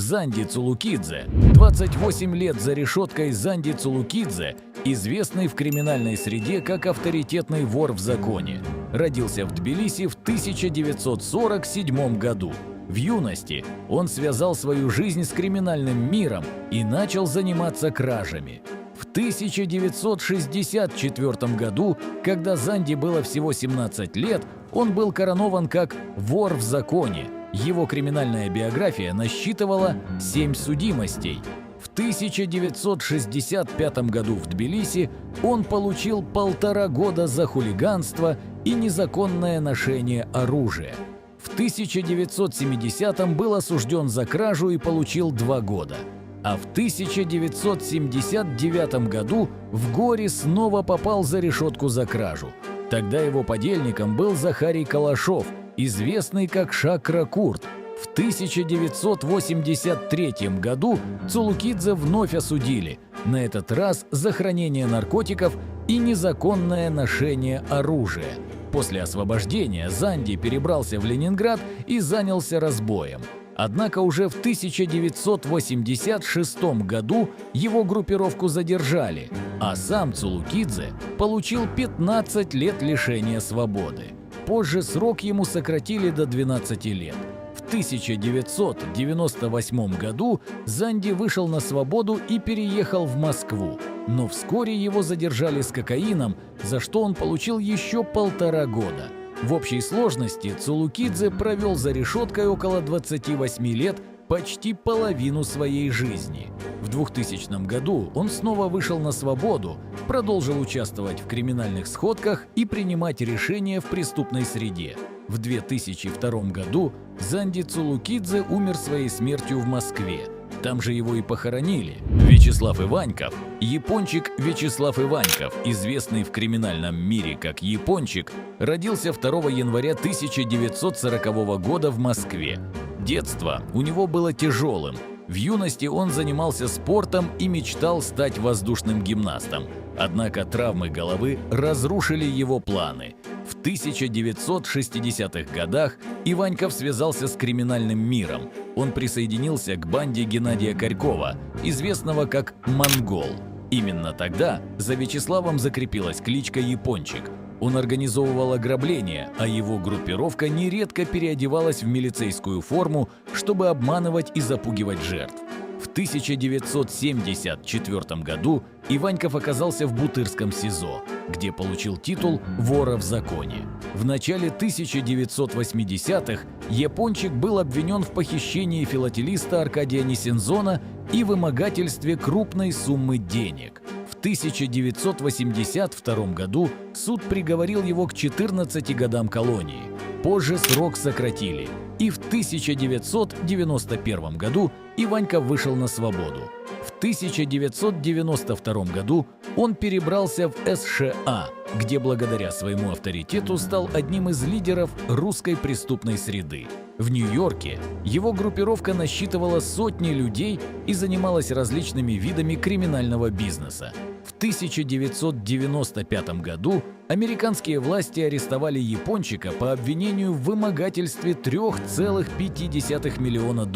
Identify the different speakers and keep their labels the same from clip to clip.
Speaker 1: Занди Цулукидзе. 28 лет за решеткой Занди Цулукидзе, известный в криминальной среде как авторитетный вор в законе. Родился в Тбилиси в 1947 году. В юности он связал свою жизнь с криминальным миром и начал заниматься кражами. В 1964 году, когда Занди было всего 17 лет, он был коронован как вор в законе. Его криминальная биография насчитывала 7 судимостей. В 1965 году в Тбилиси он получил 1,5 года за хулиганство и незаконное ношение оружия. В 1970-м был осужден за кражу и получил 2 года. А в 1979 году в Горе снова попал за решетку за кражу. Тогда его подельником был Захарий Калашов, известный как Шакра Курт. В 1983 году Цулукидзе вновь осудили, на этот раз за хранение наркотиков и незаконное ношение оружия. После освобождения Занди перебрался в Ленинград и занялся разбоем. Однако уже в 1986 году его группировку задержали, а сам Цулукидзе получил 15 лет лишения свободы. Позже срок ему сократили до 12 лет. В 1998 году Занди вышел на свободу и переехал в Москву, но вскоре его задержали с кокаином, за что он получил еще 1,5 года. В общей сложности Цулукидзе провел за решеткой около 28 лет, почти половину своей жизни. В 2000 году он снова вышел на свободу, продолжил участвовать в криминальных сходках и принимать решения в преступной среде. В 2002 году Занди Цулукидзе умер своей смертью в Москве. Там же его и похоронили. Вячеслав Иваньков, япончик Вячеслав Иваньков, известный в криминальном мире как Япончик, родился 2 января 1940 года в Москве. Детство у него было тяжелым. В юности он занимался спортом и мечтал стать воздушным гимнастом. Однако травмы головы разрушили его планы. В 1960-х годах Иваньков связался с криминальным миром. Он присоединился к банде Геннадия Корькова, известного как «Монгол». Именно тогда за Вячеславом закрепилась кличка «Япончик». Он организовывал ограбления, а его группировка нередко переодевалась в милицейскую форму, чтобы обманывать и запугивать жертв. В 1974 году Иваньков оказался в Бутырском СИЗО, где получил титул «Вора в законе». В начале 1980-х Япончик был обвинен в похищении филателиста Аркадия Нисензона и вымогательстве крупной суммы денег. В 1982 году суд приговорил его к 14 годам колонии. Позже срок сократили, и в 1991 году Иваньков вышел на свободу. В 1992 году он перебрался в США, где благодаря своему авторитету стал одним из лидеров русской преступной среды. В Нью-Йорке его группировка насчитывала сотни людей и занималась различными видами криминального бизнеса. В 1995 году американские власти арестовали Япончика по обвинению в вымогательстве $3,5 миллиона.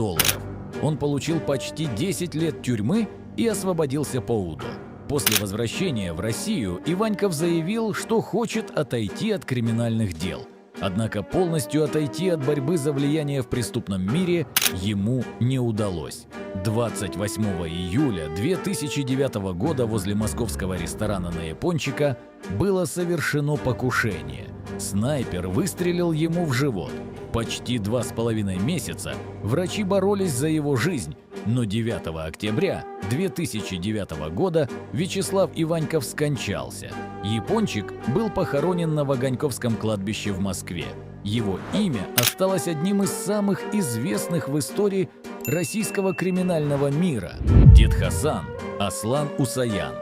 Speaker 1: Он получил почти 10 лет тюрьмы и освободился по УДО. После возвращения в Россию Иваньков заявил, что хочет отойти от криминальных дел. Однако полностью отойти от борьбы за влияние в преступном мире ему не удалось. 28 июля 2009 года возле московского ресторана на Япончика было совершено покушение. Снайпер выстрелил ему в живот. Почти 2,5 месяца врачи боролись за его жизнь, но 9 октября 2009 года Вячеслав Иваньков скончался. Япончик был похоронен на Ваганьковском кладбище в Москве. Его имя осталось одним из самых известных в истории российского криминального мира. Дед Хасан Аслан Усаян.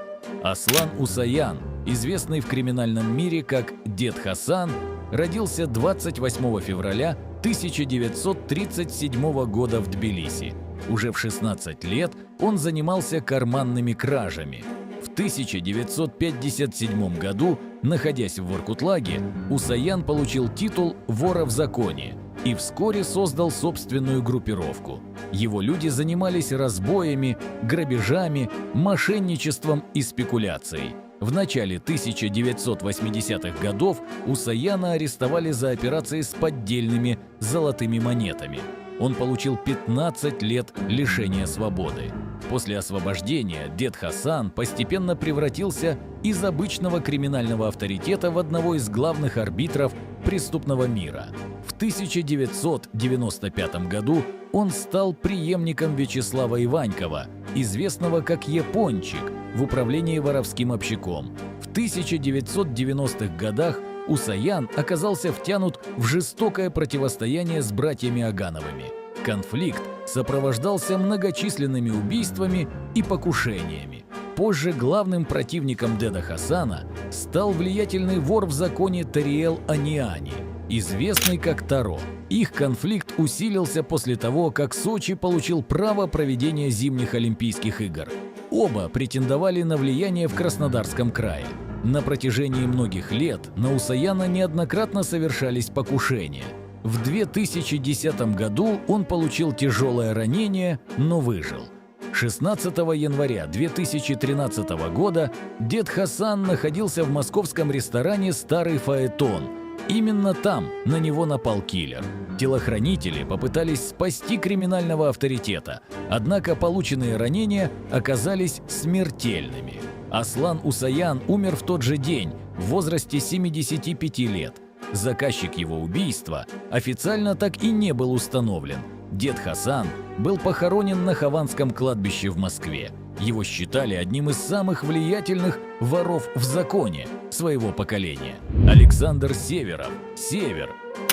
Speaker 1: Аслан Усаян, известный в криминальном мире как Дед Хасан, родился 28 февраля 1937 года в Тбилиси. Уже в 16 лет он занимался карманными кражами. В 1957 году, находясь в Воркутлаге, Усаян получил титул «Вора в законе». и вскоре создал собственную группировку. Его люди занимались разбоями, грабежами, мошенничеством и спекуляцией. В начале 1980-х годов Усаяна арестовали за операции с поддельными золотыми монетами. Он получил 15 лет лишения свободы. После освобождения дед Хасан постепенно превратился из обычного криминального авторитета в одного из главных арбитров преступного мира. В 1995 году он стал преемником Вячеслава Иванькова, известного как Япончик, в управлении воровским общаком. В 1990-х годах Усаян оказался втянут в жестокое противостояние с братьями Агановыми. Конфликт сопровождался многочисленными убийствами и покушениями. Позже главным противником деда Хасана стал влиятельный вор в законе Тариэл Аниани, известный как Таро. Их конфликт усилился после того, как Сочи получил право проведения зимних Олимпийских игр. Оба претендовали на влияние в Краснодарском крае. На протяжении многих лет на Усаяна неоднократно совершались покушения. В 2010 году он получил тяжелое ранение, но выжил. 16 января 2013 года дед Хасан находился в московском ресторане «Старый Фаэтон». Именно там на него напал киллер. Телохранители попытались спасти криминального авторитета, однако полученные ранения оказались смертельными. Аслан Усаян умер в тот же день, в возрасте 75 лет. Заказчик его убийства официально так и не был установлен. Дед Хасан был похоронен на Хованском кладбище в Москве. Его считали одним из самых влиятельных воров в законе своего поколения. Александр Северов, Север.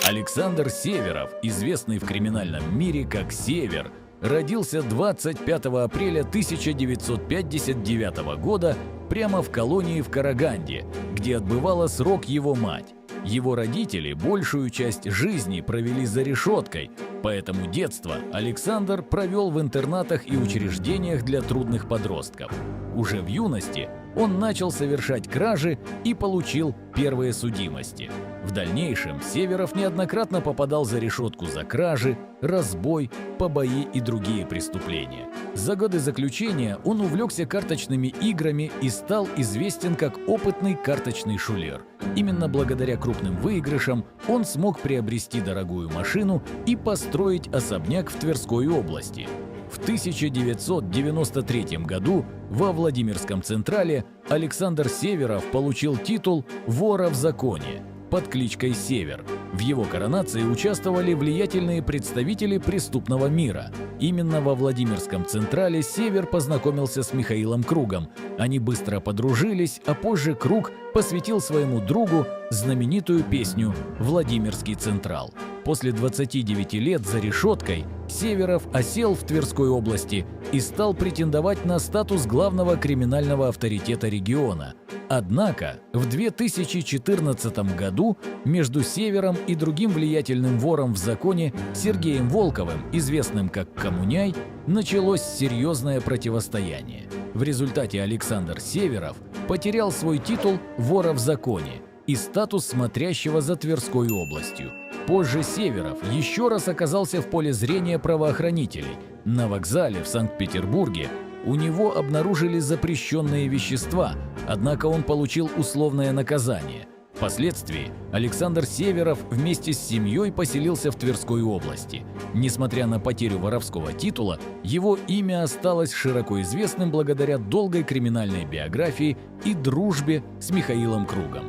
Speaker 1: Александр Северов, известный в криминальном мире как Север, родился 25 апреля 1959 года прямо в колонии в Караганде, где отбывала срок его мать. Его родители большую часть жизни провели за решеткой, поэтому детство Александр провел в интернатах и учреждениях для трудных подростков. Уже в юности он начал совершать кражи и получил первые судимости. В дальнейшем Северов неоднократно попадал за решетку за кражи, разбой, побои и другие преступления. За годы заключения он увлекся карточными играми и стал известен как опытный карточный шулер. Именно благодаря крупным выигрышам он смог приобрести дорогую машину и построить особняк в Тверской области. В 1993 году во Владимирском Централе Александр Северов получил титул «Вора в законе» под кличкой Север. В его коронации участвовали влиятельные представители преступного мира. Именно во Владимирском Централе Север познакомился с Михаилом Кругом. Они быстро подружились, а позже Круг посвятил своему другу знаменитую песню «Владимирский Централ». После 29 лет за решеткой Северов осел в Тверской области и стал претендовать на статус главного криминального авторитета региона. Однако в 2014 году между Севером и другим влиятельным вором в законе Сергеем Волковым, известным как Коммуняй, началось серьезное противостояние. В результате Александр Северов потерял свой титул «Вора в законе» и статус смотрящего за Тверской областью. Позже Северов еще раз оказался в поле зрения правоохранителей. На вокзале в Санкт-Петербурге у него обнаружили запрещенные вещества, однако он получил условное наказание. Впоследствии Александр Северов вместе с семьей поселился в Тверской области. Несмотря на потерю воровского титула, его имя осталось широко известным благодаря долгой криминальной биографии и дружбе с Михаилом Кругом.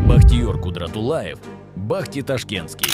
Speaker 1: Бахтиер Кудратулаев, Бахти Ташкентский.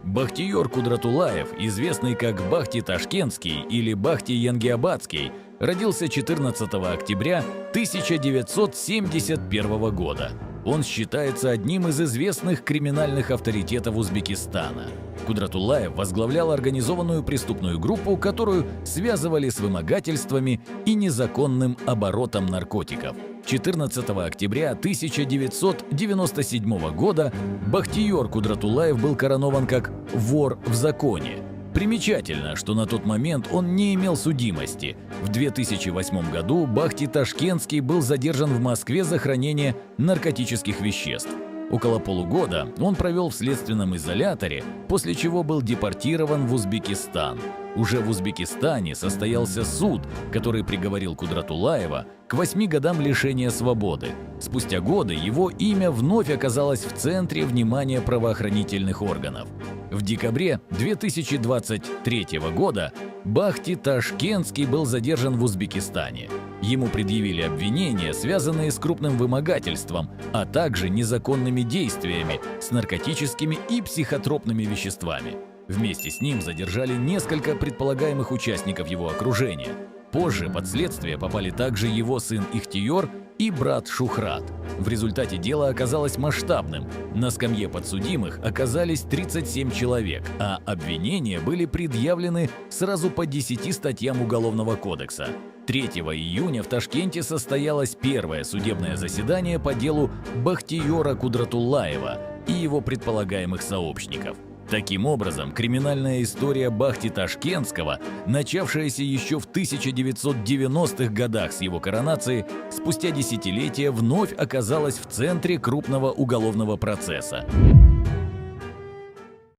Speaker 1: Бахтиер Кудратулаев, известный как Бахти Ташкентский или Бахти Янгиабадский, родился 14 октября 1971 года. Он считается одним из известных криминальных авторитетов Узбекистана. Кудратулаев возглавлял организованную преступную группу, которую связывали с вымогательствами и незаконным оборотом наркотиков. 14 октября 1997 года Бахтиер Кудратулаев был коронован как «вор в законе». Примечательно, что на тот момент он не имел судимости. В 2008 году Бахти Ташкентский был задержан в Москве за хранение наркотических веществ. Около полугода он провел в следственном изоляторе, после чего был депортирован в Узбекистан. Уже в Узбекистане состоялся суд, который приговорил Кудратуллаева к 8 годам лишения свободы. Спустя годы его имя вновь оказалось в центре внимания правоохранительных органов. В декабре 2023 года Бахти Ташкентский был задержан в Узбекистане. Ему предъявили обвинения, связанные с крупным вымогательством, а также незаконными действиями с наркотическими и психотропными веществами. Вместе с ним задержали несколько предполагаемых участников его окружения. Позже под следствие попали также его сын Ихтиер и брат Шухрат. В результате дело оказалось масштабным. На скамье подсудимых оказались 37 человек, а обвинения были предъявлены сразу по 10 статьям Уголовного кодекса. 3 июня в Ташкенте состоялось первое судебное заседание по делу Бахтиера Кудратуллаева и его предполагаемых сообщников. Таким образом, криминальная история Бахти Ташкентского, начавшаяся еще в 1990-х годах с его коронации, спустя десятилетия вновь оказалась в центре крупного уголовного процесса.